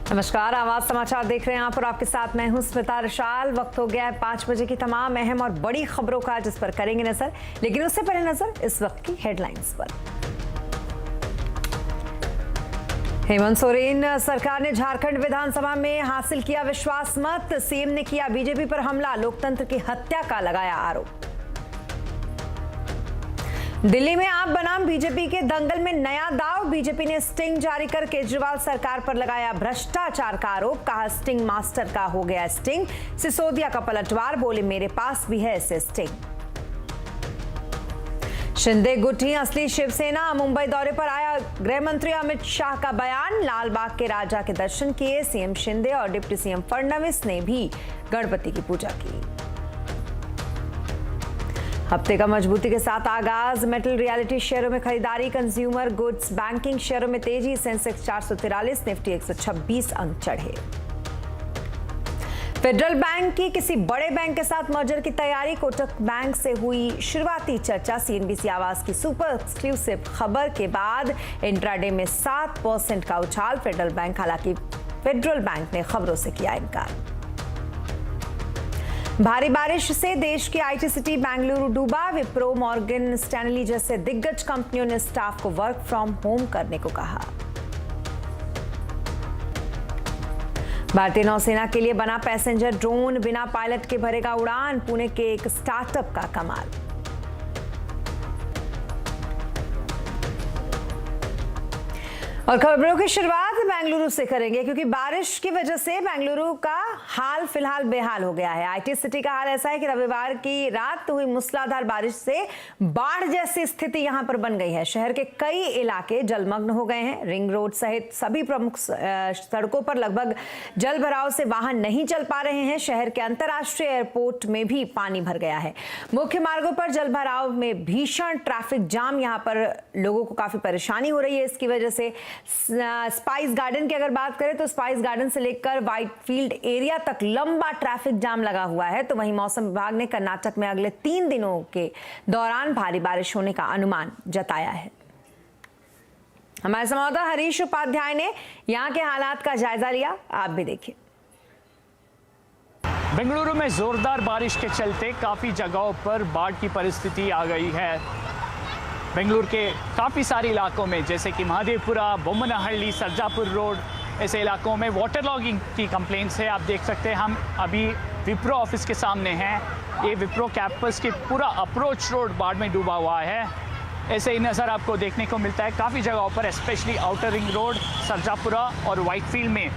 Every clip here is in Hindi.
नमस्कार, आवाज समाचार देख रहे हैं आप और आपके साथ मैं हूं स्मिता रशाल। वक्त हो गया है 5 बजे की तमाम अहम और बड़ी खबरों का, जिस पर करेंगे नजर। लेकिन उससे पहले नजर इस वक्त की हेडलाइंस पर। हेमंत सोरेन सरकार ने झारखंड विधानसभा में हासिल किया विश्वास मत। सीएम ने किया बीजेपी पर हमला, लोकतंत्र की हत्या का लगाया आरोप। दिल्ली में आप बनाम बीजेपी के दंगल में नया दांव, बीजेपी ने स्टिंग जारी कर केजरीवाल सरकार पर लगाया भ्रष्टाचार का आरोप। कहा स्टिंग मास्टर का हो गया स्टिंग। सिसोदिया का पलटवार, बोले मेरे पास भी है ऐसे स्टिंग। शिंदे गुठी असली शिवसेना, मुंबई दौरे पर आया गृह मंत्री अमित शाह का बयान। लाल बाग के राजा के दर्शन किए सीएम शिंदे और डिप्टी सीएम फडणवीस ने भी गणपति की पूजा की। हफ्ते का मजबूती के साथ आगाज, मेटल रियलिटी शेयरों में खरीदारी, कंज्यूमर गुड्स बैंकिंग शेयरों में तेजी। सेंसेक्स 443, निफ्टी 126 अंक चढ़े। फेडरल बैंक की किसी बड़े बैंक के साथ मर्जर की तैयारी, कोटक बैंक से हुई शुरुआती चर्चा। सीएनबीसी आवाज की सुपर एक्सक्लूसिव खबर के बाद इंट्राडे में 7% का उछाल। फेडरल बैंक ने खबरों से किया इनकार। भारी बारिश से देश की आईटी सिटी बेंगलुरु डूबा। विप्रो, मॉर्गन स्टैनली जैसे दिग्गज कंपनियों ने स्टाफ को वर्क फ्रॉम होम करने को कहा। भारतीय नौसेना के लिए बना पैसेंजर ड्रोन, बिना पायलट के भरेगा उड़ान। पुणे के एक स्टार्टअप का कमाल। और खबरों की शुरुआत बेंगलुरु से करेंगे, क्योंकि बारिश की वजह से बेंगलुरु का हाल फिलहाल बेहाल हो गया है। आईटी सिटी का हाल ऐसा है कि रविवार की रात हुई मूसलाधार बारिश से बाढ़ जैसी स्थिति यहां पर बन गई है। शहर के कई इलाके जलमग्न हो गए हैं। रिंग रोड सहित सभी प्रमुख सड़कों पर लगभग जल भराव से वाहन नहीं चल पा रहे हैं। शहर के अंतर्राष्ट्रीय एयरपोर्ट में भी पानी भर गया है। मुख्य मार्गों पर जल भराव में भीषण ट्रैफिक जाम, यहां पर लोगों को काफी परेशानी हो रही है। इसकी वजह से स्पाइस गार्डन की अगर बात करें तो स्पाइस गार्डन से लेकर व्हाइट फील्ड एरिया तक लंबा ट्रैफिक जाम लगा हुआ है। तो वहीं मौसम विभाग ने कर्नाटक में अगले 3 दिनों के दौरान भारी बारिश होने का अनुमान जताया है। हमारे संवाददाता हरीश उपाध्याय ने यहां के हालात का जायजा लिया, आप भी देखिए। बेंगलुरु में जोरदार बारिश के चलते काफी जगहों पर बाढ़ की परिस्थिति आ गई है। बेंगलुरु के काफ़ी सारे इलाकों में, जैसे कि महादेवपुरा, बोम्मनहल्ली, सरजापुर रोड, ऐसे इलाकों में वाटर लॉगिंग की कंप्लेंट्स है। आप देख सकते हैं हम अभी विप्रो ऑफिस के सामने हैं। ये विप्रो कैंपस की पूरा अप्रोच रोड बाढ़ में डूबा हुआ है। ऐसे ही नज़र आपको देखने को मिलता है काफ़ी जगहों पर, specially outer ring road, Sarjapura और व्हाइटफील्ड में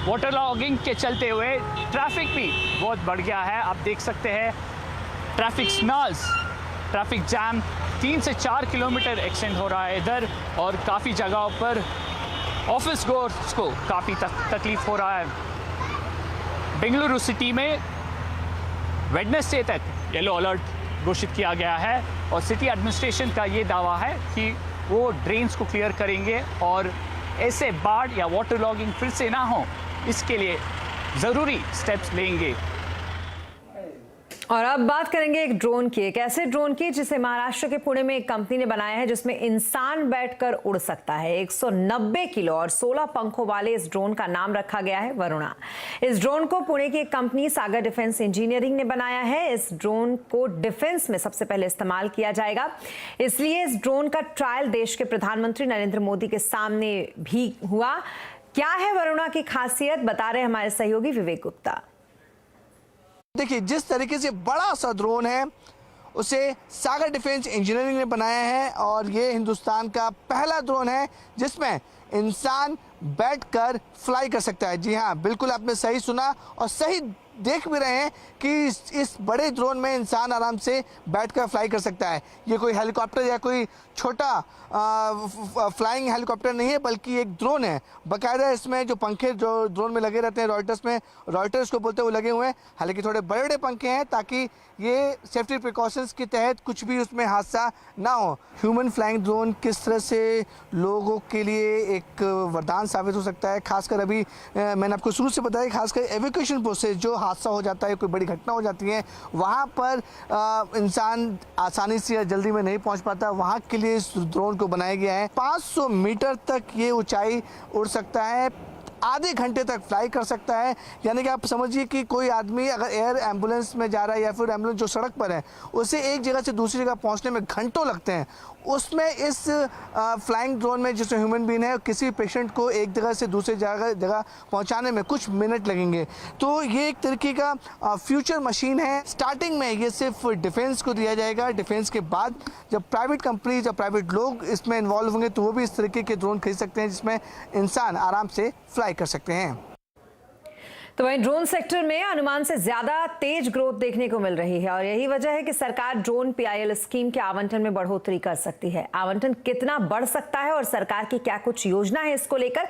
वाटर लॉगिंग के चलते हुए ट्रैफिक भी बहुत बढ़ गया है। आप देख सकते हैं ट्रैफिक सिग्नल्स, ट्रैफिक जैम 3 से 4 किलोमीटर एक्सटेंड हो रहा है इधर, और काफ़ी जगहों पर ऑफिस गोर्स को काफ़ी तकलीफ हो रहा है। बेंगलुरु सिटी में वेडनेसडे तक येलो अलर्ट घोषित किया गया है, और सिटी एडमिनिस्ट्रेशन का ये दावा है कि वो ड्रेन्स को क्लियर करेंगे और ऐसे बाढ़ या वाटर लॉगिंग फिर से ना हो, इसके लिए ज़रूरी स्टेप्स लेंगे। और अब बात करेंगे एक ड्रोन की, एक ऐसे ड्रोन की जिसे महाराष्ट्र के पुणे में एक कंपनी ने बनाया है, जिसमें इंसान बैठकर उड़ सकता है। 190 किलो और 16 पंखों वाले इस ड्रोन का नाम रखा गया है वरुणा। इस ड्रोन को पुणे की एक कंपनी सागर डिफेंस इंजीनियरिंग ने बनाया है। इस ड्रोन को डिफेंस में सबसे पहले इस्तेमाल किया जाएगा, इसलिए इस ड्रोन का ट्रायल देश के प्रधानमंत्री नरेंद्र मोदी के सामने भी हुआ। क्या है वरुणा की खासियत, बता रहे हमारे सहयोगी विवेक गुप्ता। देखिए, जिस तरीके से बड़ा सा ड्रोन है उसे सागर डिफेंस इंजीनियरिंग ने बनाया है, और ये हिंदुस्तान का पहला ड्रोन है जिसमें इंसान बैठकर फ्लाई कर सकता है। जी हाँ, बिल्कुल आपने सही सुना और सही देख भी रहे हैं कि इस बड़े ड्रोन में इंसान आराम से बैठकर फ्लाई कर सकता है। ये कोई हेलीकॉप्टर या कोई छोटा फ्लाइंग हेलीकॉप्टर नहीं है, बल्कि एक ड्रोन है। बाकायदा इसमें जो पंखे जो ड्रोन में लगे रहते हैं, रॉयटर्स को बोलते हुए लगे हुए हैं। हालांकि थोड़े बड़े बड़े पंखे हैं ताकि ये सेफ्टी प्रिकॉशंस के तहत कुछ भी उसमें हादसा ना हो। ह्यूमन फ्लाइंग ड्रोन किस तरह से लोगों के लिए एक वरदान साबित हो सकता है, खासकर अभी मैंने आपको शुरू से बताया, खासकर एवैक्यूएशन प्रोसेस, जो हादसा हो जाता है, कोई बड़ी घटना हो जाती है, वहाँ पर इंसान आसानी से या जल्दी में नहीं पहुँच पाता, वहाँ के लिए इस ड्रोन को बनाया गया है। 500 मीटर तक ये ऊंचाई उड़ सकता है। आधे घंटे तक फ्लाई कर सकता है। यानी कि आप समझिए कि कोई आदमी अगर एयर एम्बुलेंस में जा रहा है या फिर एम्बुलेंस जो सड़क पर है उसे एक जगह से दूसरी जगह पहुंचने में घंटों लगते हैं, उसमें इस फ्लाइंग ड्रोन में जिसमें ह्यूमन बीन है किसी पेशेंट को एक जगह से दूसरी जगह पहुंचाने में कुछ मिनट लगेंगे। तो ये एक तरीके का फ्यूचर मशीन है। स्टार्टिंग में ये सिर्फ डिफेंस को दिया जाएगा, डिफेंस के बाद जब प्राइवेट कंपनीज या प्राइवेट लोग इसमें इन्वॉल्व होंगे तो वो भी इस तरीके के ड्रोन खरीद सकते हैं जिसमें इंसान आराम से फ्लाई कर सकते हैं। तो वहीं ड्रोन सेक्टर में अनुमान से ज्यादा तेज ग्रोथ देखने को मिल रही है और यही वजह है कि सरकार ड्रोन PIL स्कीम के आवंटन में बढ़ोतरी कर सकती है। आवंटन कितना बढ़ सकता है और सरकार की क्या कुछ योजना है, इसको लेकर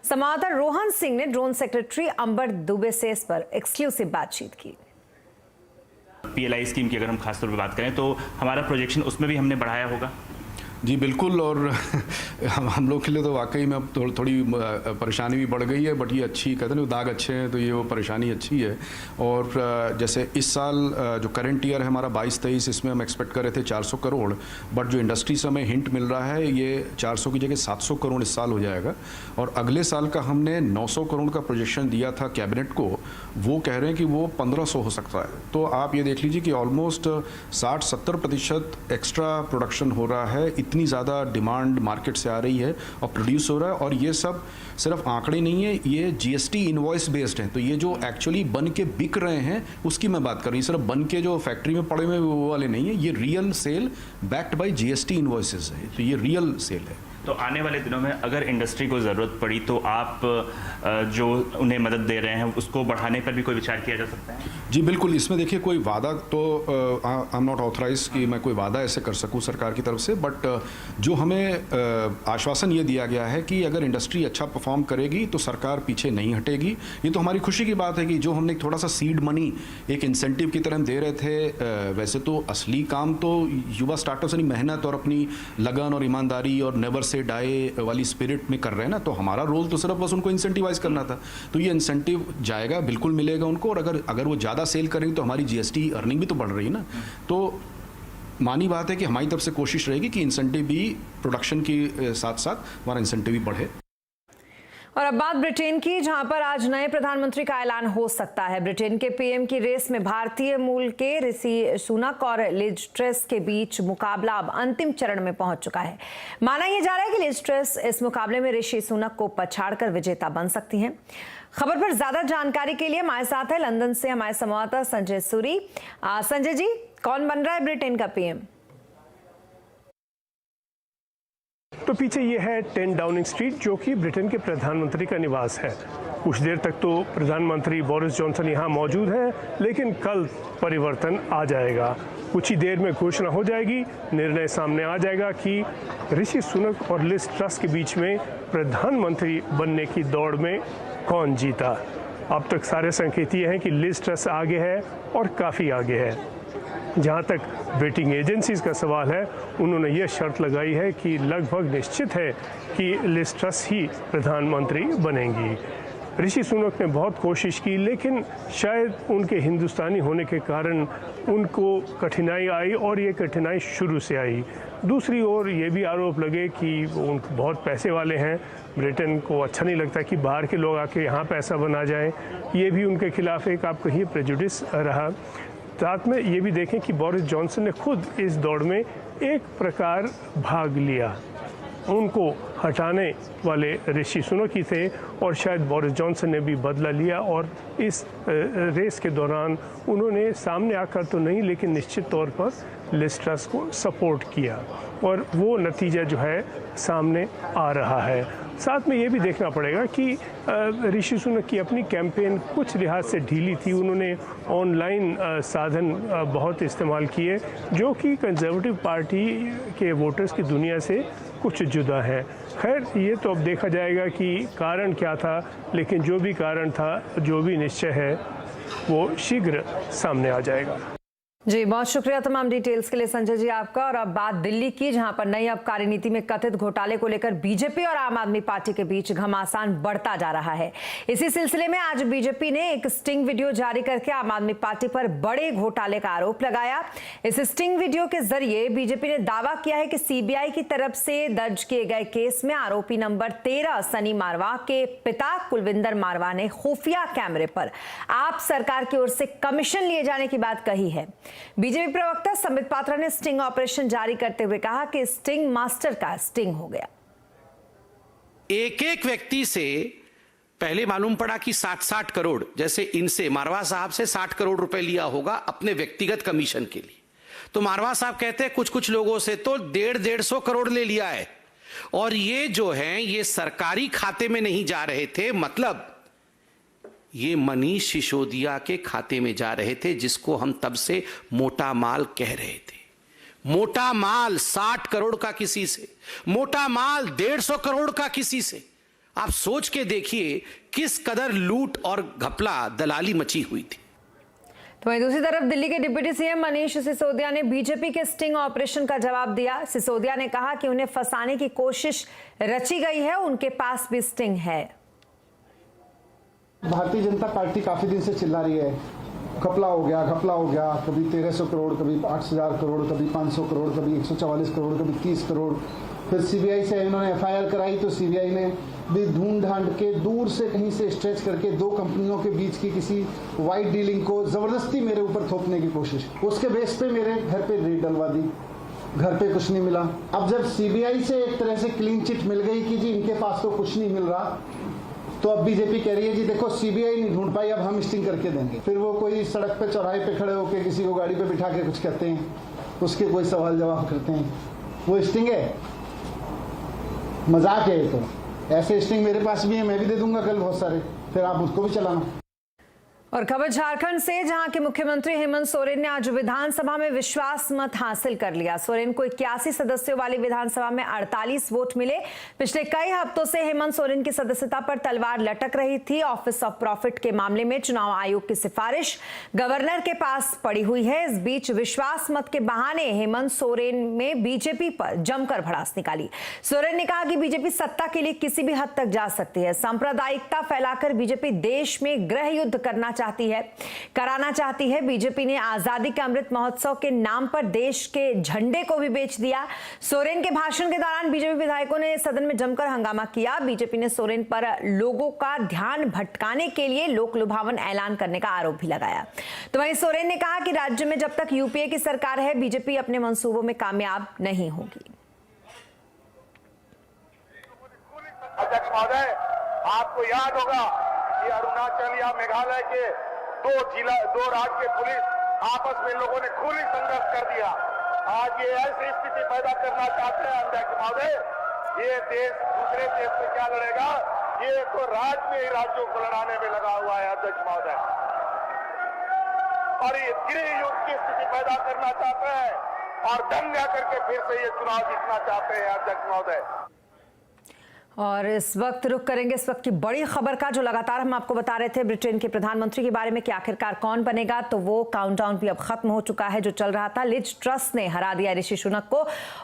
संवाददाता रोहन सिंह ने ड्रोन सेक्रेटरी अंबर दुबे से इस पर एक्सक्लूसिव बातचीत की। PLI स्कीम की अगर हम खासतौर पर बात करें तो हमारा प्रोजेक्शन उसमें भी हमने बढ़ाया होगा। जी बिल्कुल, और हम लोग के लिए तो वाकई में अब थोड़ी परेशानी भी बढ़ गई है, बट ये अच्छी कहते हैं दाग अच्छे हैं तो ये वो परेशानी अच्छी है। और जैसे इस साल जो करंट ईयर है हमारा 22-23, इसमें हम एक्सपेक्ट कर रहे थे 400 करोड़, बट जो इंडस्ट्री से हमें हिंट मिल रहा है ये 400 की जगह 700 करोड़ इस साल हो जाएगा। और अगले साल का हमने 900 करोड़ का प्रोजेक्शन दिया था कैबिनेट को, वो कह रहे हैं कि वो 1500 हो सकता है। तो आप ये देख लीजिए कि ऑलमोस्ट 60-70% एक्स्ट्रा प्रोडक्शन हो रहा है। इतनी ज़्यादा डिमांड मार्केट से आ रही है और प्रोड्यूस हो रहा है। और ये सब सिर्फ आंकड़े नहीं है, ये GST इनवॉइस बेस्ड है। तो ये जो एक्चुअली बन के बिक रहे हैं उसकी मैं बात कर रही हूँ, सिर्फ बन के जो फैक्ट्री में पड़े हुए वो वाले नहीं है। ये real sale backed by GST invoices है, तो ये रियल सेल है। तो आने वाले दिनों में अगर इंडस्ट्री को ज़रूरत पड़ी तो आप जो उन्हें मदद दे रहे हैं उसको बढ़ाने पर भी कोई विचार किया जा सकता है? जी बिल्कुल, इसमें देखिए कोई वादा तो आई एम नॉट ऑथराइज कि मैं कोई वादा ऐसे कर सकूं सरकार की तरफ से, बट जो हमें आश्वासन ये दिया गया है कि अगर इंडस्ट्री अच्छा परफॉर्म करेगी तो सरकार पीछे नहीं हटेगी। ये तो हमारी खुशी की बात है कि जो हमने थोड़ा सा सीड मनी एक इंसेंटिव की तरह हम दे रहे थे, वैसे तो असली काम तो युवा स्टार्टअप्स यानी मेहनत और अपनी लगन और ईमानदारी और नेवर से डाई वाली स्पिरिट में कर रहे हैं ना, तो हमारा रोल तो सिर्फ बस उनको इंसेंटिवाइज करना था। तो ये इंसेंटिव जाएगा, बिल्कुल मिलेगा उनको। और अगर वो ज़्यादा सेल करेंगे तो हमारी GST अर्निंग भी तो बढ़ रही है ना। तो मानी बात है कि हमारी तरफ से कोशिश रहेगी कि इंसेंटिव भी प्रोडक्शन के साथ साथ हमारा इंसेंटिव भी बढ़े। और अब बात ब्रिटेन की, जहां पर आज नए प्रधानमंत्री का ऐलान हो सकता है। ब्रिटेन के PM की रेस में भारतीय मूल के ऋषि सुनक और लिज ट्रस के बीच मुकाबला अब अंतिम चरण में पहुंच चुका है। माना यह जा रहा है कि लिज ट्रस इस मुकाबले में ऋषि सुनक को पछाड़कर विजेता बन सकती हैं। खबर पर ज्यादा जानकारी के लिए हमारे साथ है लंदन से हमारे संवाददाता संजय सूरी। संजय जी, कौन बन रहा है ब्रिटेन का PM? तो पीछे ये है 10 डाउनिंग स्ट्रीट, जो कि ब्रिटेन के प्रधानमंत्री का निवास है। कुछ देर तक तो प्रधानमंत्री बोरिस जॉनसन यहाँ मौजूद हैं, लेकिन कल परिवर्तन आ जाएगा। कुछ ही देर में घोषणा हो जाएगी, निर्णय सामने आ जाएगा कि ऋषि सुनक और लिज ट्रस के बीच में प्रधानमंत्री बनने की दौड़ में कौन जीता। अब तक सारे संकेत ये हैं कि लिज ट्रस आगे है और काफ़ी आगे है। जहाँ तक वेटिंग एजेंसीज का सवाल है, उन्होंने ये शर्त लगाई है कि लगभग निश्चित है कि लिज ट्रस ही प्रधानमंत्री बनेंगी। ऋषि सुनक ने बहुत कोशिश की, लेकिन शायद उनके हिंदुस्तानी होने के कारण उनको कठिनाई आई और ये कठिनाई शुरू से आई। दूसरी ओर ये भी आरोप लगे कि उन बहुत पैसे वाले हैं, ब्रिटेन को अच्छा नहीं लगता कि बाहर के लोग आके यहाँ पैसा बना जाएं। ये भी उनके खिलाफ एक आप कहिए प्रेजुडिस रहा। साथ में ये भी देखें कि बोरिस जॉनसन ने खुद इस दौड़ में एक प्रकार भाग लिया। उनको हटाने वाले ऋषि सुनक ही थे और शायद बोरिस जॉनसन ने भी बदला लिया और इस रेस के दौरान उन्होंने सामने आकर तो नहीं, लेकिन निश्चित तौर पर लिज ट्रस को सपोर्ट किया और वो नतीजा जो है सामने आ रहा है। साथ में ये भी देखना पड़ेगा कि ऋषि सुनक की अपनी कैंपेन कुछ लिहाज से ढीली थी। उन्होंने ऑनलाइन साधन बहुत इस्तेमाल किए, जो कि कंजर्वेटिव पार्टी के वोटर्स की दुनिया से कुछ जुदा है। खैर, ये तो अब देखा जाएगा कि कारण क्या था, लेकिन जो भी कारण था, जो भी निश्चय है, वो शीघ्र सामने आ जाएगा। जी बहुत शुक्रिया तमाम डिटेल्स के लिए संजय जी आपका। और अब बात दिल्ली की, जहां पर नई आबकारी नीति में कथित घोटाले को लेकर बीजेपी और आम आदमी पार्टी के बीच घमासान बढ़ता जा रहा है। इसी सिलसिले में आज बीजेपी ने एक स्टिंग वीडियो जारी करके आम आदमी पार्टी पर बड़े घोटाले का आरोप लगाया। इस स्टिंग वीडियो के जरिए बीजेपी ने दावा किया है कि सीबीआई की तरफ से दर्ज किए गए केस में आरोपी नंबर 13 सनी मारवा के पिता कुलविंदर मारवा ने खुफिया कैमरे पर आप सरकार की ओर से कमीशन लिए जाने की बात कही है। बीजेपी प्रवक्ता संबित पात्रा ने स्टिंग ऑपरेशन जारी करते हुए कहा कि स्टिंग मास्टर का स्टिंग हो गया। एक एक व्यक्ति से पहले मालूम पड़ा कि 60-60 करोड़, जैसे इनसे मारवा साहब से 60 करोड़ रुपए लिया होगा अपने व्यक्तिगत कमीशन के लिए। तो मारवा साहब कहते हैं कुछ कुछ लोगों से तो 150-150 करोड़ ले लिया है, और ये जो है ये सरकारी खाते में नहीं जा रहे थे, मतलब ये मनीष सिसोदिया के खाते में जा रहे थे, जिसको हम तब से मोटा माल कह रहे थे। मोटा माल 60 करोड़ का किसी से, मोटा माल 150 करोड़ का किसी से। आप सोच के देखिए किस कदर लूट और घपला दलाली मची हुई थी। तो वहीं दूसरी तरफ दिल्ली के डिप्टी सीएम मनीष सिसोदिया ने बीजेपी के स्टिंग ऑपरेशन का जवाब दिया। सिसोदिया ने कहा कि उन्हें फंसाने की कोशिश रची गई है, उनके पास भी स्टिंग है। भारतीय जनता पार्टी काफी दिन से चिल्ला रही है घपला हो गया, घपला हो गया। कभी 1300 करोड़, कभी 8000 करोड़, कभी 500 करोड़, कभी 144 करोड़, कभी 30 करोड़। फिर सीबीआई से इन्होंने एफआईआर कराई तो सीबीआई ने भी ढूंढ ढांड के दूर से कहीं से स्ट्रेच करके दो कंपनियों के बीच की किसी वाइट डीलिंग को जबरदस्ती मेरे ऊपर थोपने की कोशिश। उसके बेस पे मेरे घर पे रेड डलवा दी, घर पे कुछ नहीं मिला। अब जब सीबीआई से एक तरह से क्लीन चिट मिल गई कि जी इनके पास तो कुछ नहीं मिल रहा, तो अब बीजेपी कह रही है जी देखो सीबीआई नहीं ढूंढ पाई, अब हम स्टिंग करके देंगे। फिर वो कोई सड़क पे चौराहे पे खड़े होकर किसी को गाड़ी पे बिठा के कुछ कहते हैं, उसके कोई सवाल जवाब करते हैं, वो स्टिंग है, मजाक है। तो ऐसे स्टिंग मेरे पास भी है, मैं भी दे दूंगा कल बहुत सारे, फिर आप उसको भी चलाना। और खबर झारखंड से, जहां के मुख्यमंत्री हेमंत सोरेन ने आज विधानसभा में विश्वास मत हासिल कर लिया। सोरेन को 81 सदस्यों वाली विधानसभा में 48 वोट मिले। पिछले कई हफ्तों से हेमंत सोरेन की सदस्यता पर तलवार लटक रही थी। ऑफिस ऑफ प्रॉफिट के मामले में चुनाव आयोग की सिफारिश गवर्नर के पास पड़ी हुई है। इस बीच विश्वास मत के बहाने हेमंत सोरेन में बीजेपी पर जमकर भड़ास निकाली। सोरेन ने कहा कि बीजेपी सत्ता के लिए किसी भी हद तक जा सकती है। सांप्रदायिकता फैलाकर बीजेपी देश में गृह युद्ध कराना चाहती है। बीजेपी ने आजादी के अमृत महोत्सव के नाम पर देश के झंडे को भी बेच दिया। सोरेन के भाषण के दौरान बीजेपी विधायकों ने सदन में जमकर हंगामा किया। बीजेपी ने सोरेन पर लोगों का ध्यान भटकाने के लिए लोक लुभावन ऐलान करने का आरोप भी लगाया। तो वहीं सोरेन ने कहा कि राज्य में जब तक यूपीए की सरकार है, बीजेपी अपने मंसूबों में कामयाब नहीं होगी। अध्यक्ष महोदय, आपको याद होगा कि अरुणाचल या मेघालय के दो राज्य के पुलिस आपस में लोगों ने खूनी संघर्ष कर दिया। आज ये ऐसी स्थिति पैदा करना चाहते हैं अध्यक्ष महोदय, ये देश दूसरे देश में क्या लड़ेगा, ये तो राज्य में ही राज्यों को लड़ाने में लगा हुआ है अध्यक्ष महोदय। और ये गृह युद्ध की स्थिति पैदा करना चाहते हैं और दंगा करके फिर से ये चुनाव जीतना चाहते हैं अध्यक्ष महोदय। और इस वक्त रुक करेंगे इस वक्त की बड़ी खबर का, जो लगातार हम आपको बता रहे थे ब्रिटेन के प्रधानमंत्री के बारे में कि आखिरकार कौन बनेगा। तो वो काउंटडाउन भी अब खत्म हो चुका है जो चल रहा था। लिज ट्रस ने हरा दिया ऋषि सुनक को,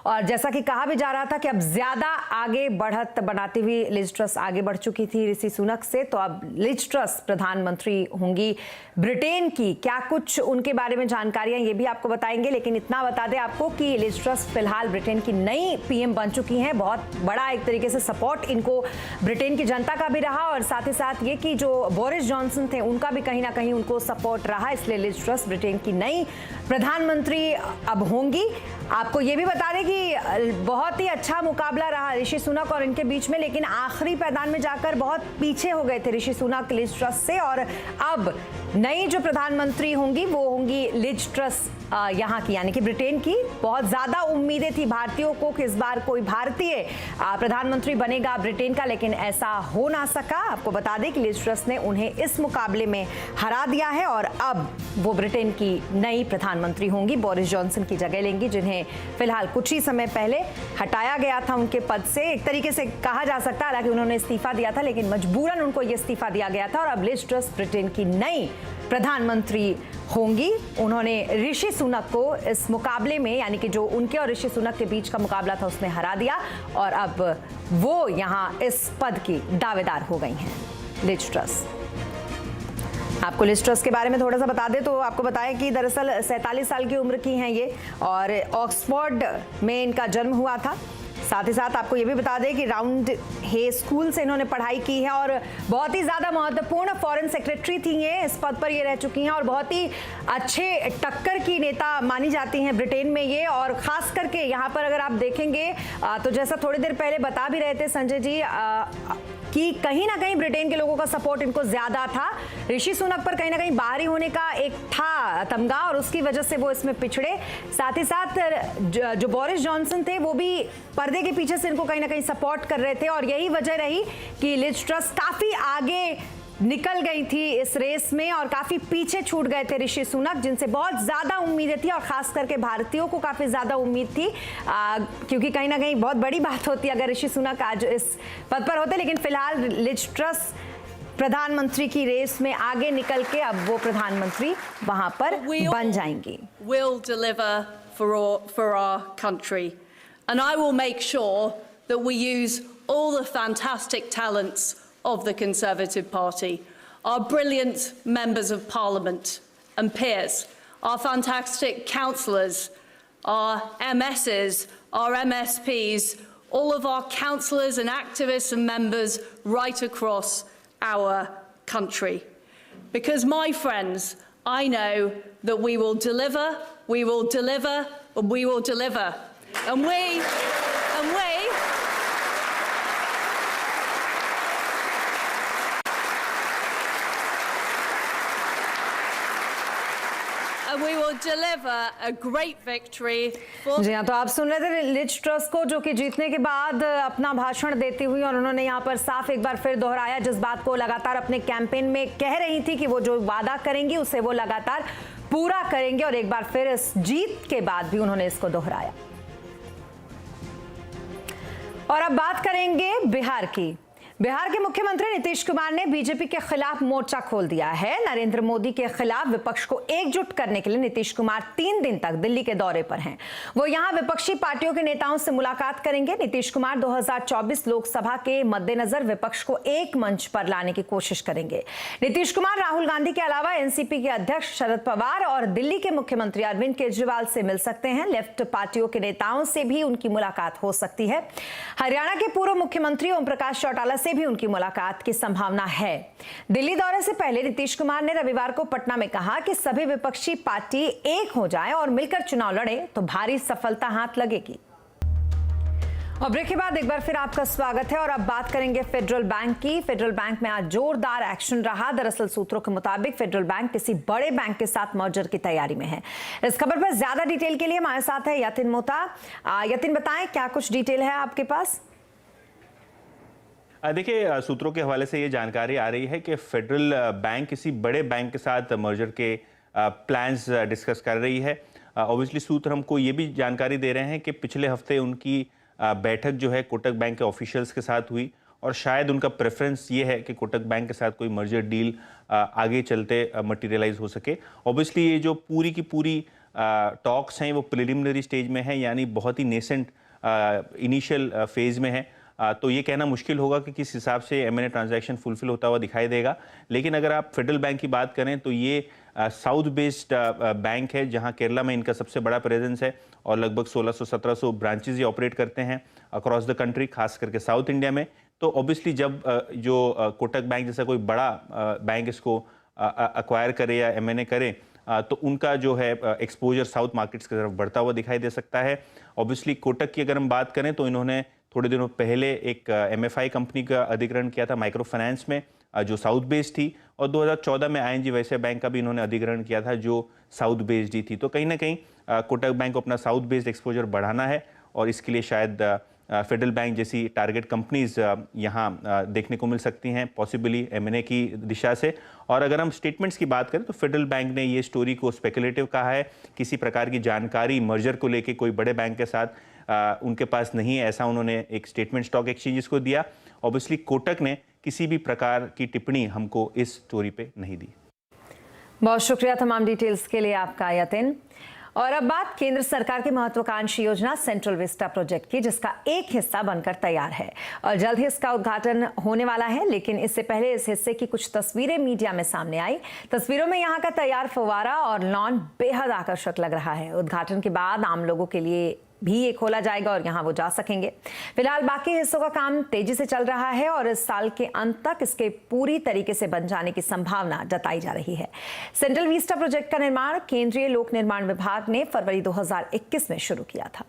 और जैसा कि कहा भी जा रहा था कि अब ज्यादा आगे बढ़त बनाती हुई लिज ट्रस आगे बढ़ चुकी थी ऋषि सुनक से। तो अब लिज ट्रस प्रधानमंत्री होंगी ब्रिटेन की। क्या कुछ उनके बारे में जानकारियां, ये भी आपको बताएंगे। लेकिन इतना बता दें आपको कि लिज ट्रस फिलहाल ब्रिटेन की नई पीएम बन चुकी हैं। बहुत बड़ा एक तरीके से सपोर्ट इनको ब्रिटेन की जनता का भी रहा, और साथ ही साथ ये कि जो बोरिस जॉनसन थे उनका भी कहीं ना कहीं उनको सपोर्ट रहा। इसलिए लिज ट्रस ब्रिटेन की नई प्रधानमंत्री अब होंगी। आपको ये भी बता दें कि बहुत ही अच्छा मुकाबला रहा ऋषि सुनक और इनके बीच में, लेकिन आखिरी मैदान में जाकर बहुत पीछे हो गए थे ऋषि सुनक लिज ट्रस से। और अब नई जो प्रधानमंत्री होंगी वो होंगी लिज ट्रस यहाँ की, यानी कि ब्रिटेन की। बहुत ज्यादा उम्मीदें थी भारतीयों को कि इस बार कोई भारतीय प्रधानमंत्री बनेगा ब्रिटेन का, लेकिन ऐसा हो ना सका। आपको बता दें कि लिज ट्रस ने उन्हें इस मुकाबले में हरा दिया है और अब वो ब्रिटेन की नई प्रधानमंत्री होंगी, बोरिस जॉनसन की जगह लेंगी, जिन्हें उन्हें फिलहाल कुछ ही समय पहले हटाया गया था उनके पद से, एक तरीके से कहा जा सकता है। हालांकि उन्होंने इस्तीफा दिया था, लेकिन मजबूरन उनको ये इस्तीफा दिया गया था और अब लिज ट्रस ब्रिटेन की नई प्रधानमंत्री होंगी। उन्होंने ऋषि सुनक को इस मुकाबले में, यानी कि जो उनके और ऋषि सुनक के बीच का मुकाबला था, उसमें हरा दिया और अब वो यहां इस पद की दावेदार हो गई हैं लिज ट्रस। आपको लिज ट्रस के बारे में थोड़ा सा बता दें तो आपको बताएं कि दरअसल 47 साल की उम्र की हैं ये और ऑक्सफोर्ड में इनका जन्म हुआ था। साथ ही साथ आपको ये भी बता दें कि राउंड हे स्कूल से इन्होंने पढ़ाई की है और बहुत ही ज़्यादा महत्वपूर्ण फॉरेन सेक्रेटरी थी ये, इस पद पर ये रह चुकी हैं और बहुत ही अच्छे टक्कर की नेता मानी जाती हैं ब्रिटेन में ये। और ख़ास करके यहाँ पर अगर आप देखेंगे तो जैसा थोड़ी देर पहले बता भी रहे थे संजय जी कि कहीं ना कहीं ब्रिटेन के लोगों का सपोर्ट इनको ज्यादा था। ऋषि सुनक पर कहीं ना कहीं बाहरी होने का एक था तमगा और उसकी वजह से वो इसमें पिछड़े। साथ ही साथ जो बोरिस जॉनसन थे वो भी पर्दे के पीछे से इनको कहीं ना कहीं सपोर्ट कर रहे थे और यही वजह रही कि लिज ट्रस काफी आगे निकल गई थी इस रेस में और काफी पीछे छूट गए थे ऋषि सुनक, जिनसे बहुत ज्यादा उम्मीदें थी और खास करके भारतीयों को काफी ज्यादा उम्मीद थी क्योंकि कहीं ना कहीं बहुत बड़ी बात होती है अगर ऋषि सुनक आज इस पद पर होते। लेकिन फिलहाल लिज ट्रस प्रधानमंत्री की रेस में आगे निकल के अब वो प्रधानमंत्री वहां पर बन जाएंगी। Will deliver for our country and I will make sure that we use all the fantastic talents of the Conservative Party, our brilliant members of Parliament and peers, our fantastic councillors, our MSs, our MSPs, all of our councillors and activists and members right across our country. Because my friends, I know that we will deliver, we will deliver, and we will deliver. And we will deliver a great victory for... जी हाँ, तो आप सुन रहे थे लिज ट्रस को जो कि जीतने के बाद अपना भाषण देती हुई और उन्होंने यहाँ पर साफ एक बार फिर दोहराया जिस बात को लगातार अपने कैंपेन में कह रही थी कि वो जो वादा करेंगी उसे वो लगातार पूरा करेंगे और एक बार फिर इस जीत के बाद भी उन्होंने इसको दोहराया। और अब बात करेंगे बिहार की। बिहार के मुख्यमंत्री नीतीश कुमार ने बीजेपी के खिलाफ मोर्चा खोल दिया है। नरेंद्र मोदी के खिलाफ विपक्ष को एकजुट करने के लिए नीतीश कुमार 3 दिन तक दिल्ली के दौरे पर हैं। वो यहां विपक्षी पार्टियों के नेताओं से मुलाकात करेंगे। नीतीश कुमार 2024 लोकसभा के मद्देनजर विपक्ष को एक मंच पर लाने की कोशिश करेंगे। नीतीश कुमार राहुल गांधी के अलावा एनसीपी के अध्यक्ष शरद पवार और दिल्ली के मुख्यमंत्री अरविंद केजरीवाल से मिल सकते हैं। लेफ्ट पार्टियों के नेताओं से भी उनकी मुलाकात हो सकती है। हरियाणा के पूर्व मुख्यमंत्री ओम प्रकाश चौटाला से भी उनकी मुलाकात की संभावना है। दिल्ली दौरे से पहले नीतीश कुमार ने रविवार को पटना में कहा कि सभी विपक्षी पार्टी एक हो जाए और मिलकर चुनाव लड़े तो भारी सफलता हाथ लगेगी। और ब्रेक के बाद एक बार फिर आपका स्वागत है और अब बात करेंगे फेडरल बैंक की। फेडरल बैंक में आज जोरदार एक्शन रहा। दरअसल सूत्रों के मुताबिक फेडरल बैंक किसी बड़े बैंक के साथ मर्जर की तैयारी में है। इस खबर पर ज्यादा डिटेल के लिए हमारे साथ है यतिन मोता। यतिन, बताएं क्या कुछ डिटेल है आपके पास? देखिए, सूत्रों के हवाले से ये जानकारी आ रही है कि फेडरल बैंक किसी बड़े बैंक के साथ मर्जर के प्लान्स डिस्कस कर रही है। ऑब्वियसली सूत्र हमको ये भी जानकारी दे रहे हैं कि पिछले हफ्ते उनकी बैठक जो है कोटक बैंक के ऑफिशियल्स के साथ हुई और शायद उनका प्रेफरेंस ये है कि कोटक बैंक के साथ कोई मर्जर डील आगे चलते मटीरियलाइज हो सके। ऑब्वियसली ये जो पूरी की पूरी टॉक्स हैं वो प्रिलिमिनरी स्टेज में है, यानी बहुत ही नेसेंट इनिशियल फेज में है। तो ये कहना मुश्किल होगा कि किस हिसाब से M&A ट्रांजैक्शन फुलफिल होता हुआ दिखाई देगा। लेकिन अगर आप फेडरल बैंक की बात करें तो ये साउथ बेस्ड बैंक है जहां केरला में इनका सबसे बड़ा प्रेजेंस है और लगभग 1600-1700 ब्रांचेज ये ऑपरेट करते हैं अक्रॉस द कंट्री, खास करके साउथ इंडिया में। तो ऑब्वियसली जब जो कोटक बैंक जैसा कोई बड़ा बैंक इसको अक्वायर करे या M&A करे तो उनका जो है एक्सपोजर साउथ मार्केट्स की तरफ बढ़ता हुआ दिखाई दे सकता है। ऑब्वियसली कोटक की अगर हम बात करें तो इन्होंने थोड़े दिनों पहले एक MFI कंपनी का अधिग्रहण किया था माइक्रो फाइनेंस में जो साउथ बेस्ड थी और 2014 में ING वैसे बैंक का भी इन्होंने अधिग्रहण किया था जो साउथ बेस्ड ही थी। तो कहीं ना कहीं कोटक बैंक को अपना साउथ बेस्ड एक्सपोजर बढ़ाना है और इसके लिए शायद फेडरल बैंक जैसी टारगेट कंपनीज यहाँ देखने को मिल सकती हैं, पॉसिबली M&A की दिशा से। और अगर हम स्टेटमेंट्स की बात करें तो फेडरल बैंक ने ये स्टोरी को स्पेकुलेटिव कहा है, किसी प्रकार की जानकारी मर्जर को लेके कोई बड़े बैंक के साथ उनके पास नहीं है, ऐसा उन्होंने एक स्टेटमेंट स्टॉक एक्सचेंजेस को दिया। ऑब्वियसली कोटक ने किसी भी प्रकार की टिप्पणी हमको इस स्टोरी पे नहीं दी। बहुत शुक्रिया तमाम डिटेल्स के लिए आपका यतिन। और अब बात केंद्र सरकार की महत्वाकांक्षी योजना सेंट्रल विस्टा प्रोजेक्ट की, जिसका एक हिस्सा बनकर तैयार है और जल्द ही इसका उद्घाटन होने वाला है। लेकिन इससे पहले इस हिस्से की कुछ तस्वीरें मीडिया में सामने आई। तस्वीरों में यहाँ का तैयार फव्वारा और लॉन बेहद आकर्षक लग रहा है। उद्घाटन के बाद आम लोगों के लिए भी ये खोला जाएगा और यहाँ वो जा सकेंगे। फिलहाल बाकी हिस्सों का काम तेजी से चल रहा है और इस साल के अंत तक इसके पूरी तरीके से बन जाने की संभावना जताई जा रही है। सेंट्रल विस्टा प्रोजेक्ट का निर्माण केंद्रीय लोक निर्माण विभाग ने फरवरी 2021 में शुरू किया था।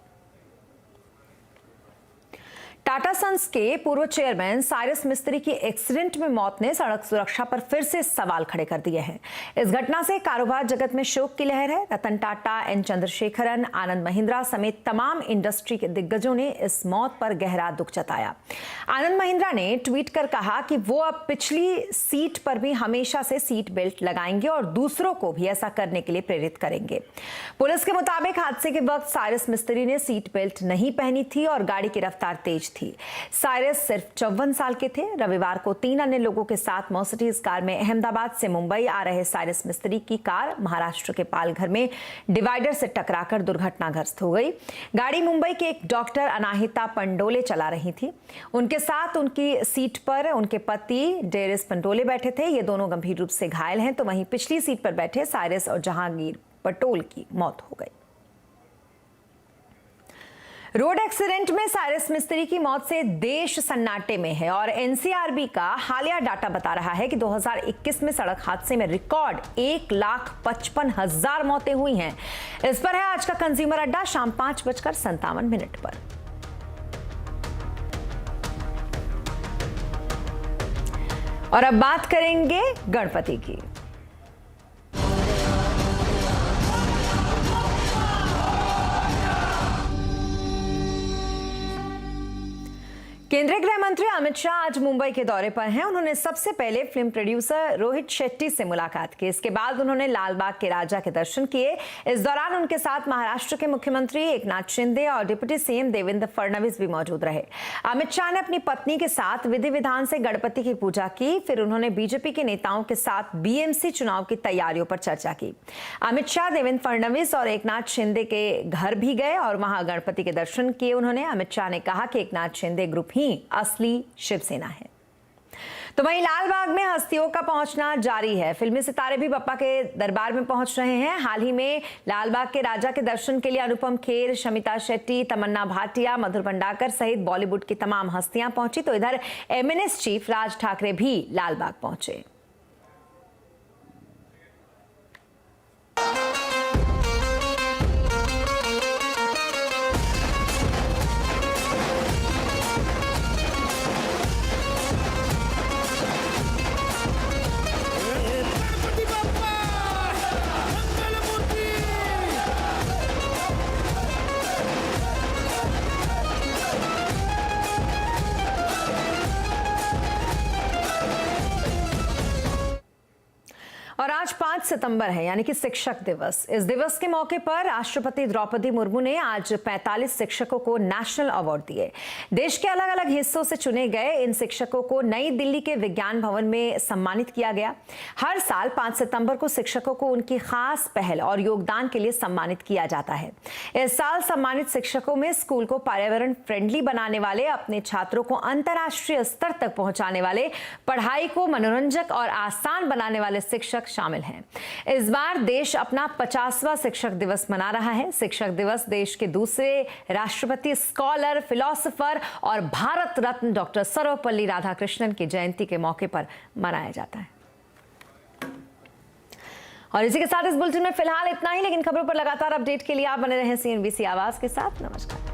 टाटा सन्स के पूर्व चेयरमैन साइरस मिस्त्री की एक्सीडेंट में मौत ने सड़क सुरक्षा पर फिर से सवाल खड़े कर दिए हैं। इस घटना से कारोबार जगत में शोक की लहर है। रतन टाटा, एन चंद्रशेखरन, आनंद महिंद्रा समेत तमाम इंडस्ट्री के दिग्गजों ने इस मौत पर गहरा दुख जताया। आनंद महिंद्रा ने ट्वीट कर कहा कि वो अब पिछली सीट पर भी हमेशा से सीट बेल्ट लगाएंगे और दूसरों को भी ऐसा करने के लिए प्रेरित करेंगे। पुलिस के मुताबिक हादसे के वक्त साइरस मिस्त्री ने सीट बेल्ट नहीं पहनी थी और गाड़ी की रफ्तार तेज थी। साइरस सिर्फ 54 साल के थे। रविवार को 3 अन्य लोगों के साथ मर्सिडीज कार में अहमदाबाद से मुंबई आ रहे साइरस मिस्त्री की कार महाराष्ट्र के पालघर में डिवाइडर से टकराकर दुर्घटनाग्रस्त हो गई। गाड़ी मुंबई के एक डॉक्टर अनाहिता पंडोले चला रही थी। उनके साथ उनकी सीट पर उनके पति डेरिस पंडोले बैठे थे। ये दोनों गंभीर रूप से घायल हैं, तो वहीं पिछली सीट पर बैठे साइरस और जहांगीर पटोल की मौत हो गई। रोड एक्सीडेंट में साइरस मिस्त्री की मौत से देश सन्नाटे में है और एनसीआरबी का हालिया डाटा बता रहा है कि 2021 में सड़क हादसे में रिकॉर्ड 1,55,000 मौतें हुई हैं। इस पर है आज का कंज्यूमर अड्डा शाम 5:57 पर। और अब बात करेंगे गणपति की। केंद्रीय गृह मंत्री अमित शाह आज मुंबई के दौरे पर हैं। उन्होंने सबसे पहले फिल्म प्रोड्यूसर रोहित शेट्टी से मुलाकात की। इसके बाद उन्होंने लाल बाग के राजा के दर्शन किए। इस दौरान उनके साथ महाराष्ट्र के मुख्यमंत्री एकनाथ शिंदे और डिप्टी सीएम देवेंद्र फडणवीस भी मौजूद रहे। अमित शाह ने अपनी पत्नी के साथ विधि विधान से गणपति की पूजा की। फिर उन्होंने बीजेपी के नेताओं के साथ बीएमसी चुनाव की तैयारियों पर चर्चा की। अमित शाह देवेंद्र फडणवीस और एकनाथ शिंदे के घर भी गए और वहां गणपति के दर्शन किए। उन्होंने अमित शाह ने कहा कि एकनाथ शिंदे ग्रुप ही असली शिवसेना है। तो वहीं लाल बाग में हस्तियों का पहुंचना जारी है। फिल्मी सितारे भी बप्पा के दरबार में पहुंच रहे हैं। हाल ही में लाल बाग के राजा के दर्शन के लिए अनुपम खेर, शमिता शेट्टी, तमन्ना भाटिया, मधुर भंडाकर सहित बॉलीवुड की तमाम हस्तियां पहुंची। तो इधर एमएनएस चीफ राज ठाकरे भी लाल बाग पहुंचे। और आज 5 सितंबर है, यानी कि शिक्षक दिवस। इस दिवस के मौके पर राष्ट्रपति द्रौपदी मुर्मू ने आज 45 शिक्षकों को नेशनल अवार्ड दिए। देश के अलग अलग हिस्सों से चुने गए इन शिक्षकों को नई दिल्ली के विज्ञान भवन में सम्मानित किया गया। हर साल 5 सितंबर को शिक्षकों को उनकी खास पहल और योगदान के लिए सम्मानित किया जाता है। इस साल सम्मानित शिक्षकों में स्कूल को पर्यावरण फ्रेंडली बनाने वाले, अपने छात्रों को अंतर्राष्ट्रीय स्तर तक पहुंचाने वाले, पढ़ाई को मनोरंजक और आसान बनाने वाले शिक्षक शामिल हैं। इस बार देश अपना 50वां शिक्षक दिवस मना रहा है। शिक्षक दिवस देश के दूसरे राष्ट्रपति, स्कॉलर, फिलोसोफर और भारत रत्न डॉक्टर सर्वपल्ली राधाकृष्णन की जयंती के मौके पर मनाया जाता है। और इसी के साथ इस बुलेटिन में फिलहाल इतना ही, लेकिन खबरों पर लगातार अपडेट के लिए आप बने रहें CNBC आवाज के साथ। नमस्कार।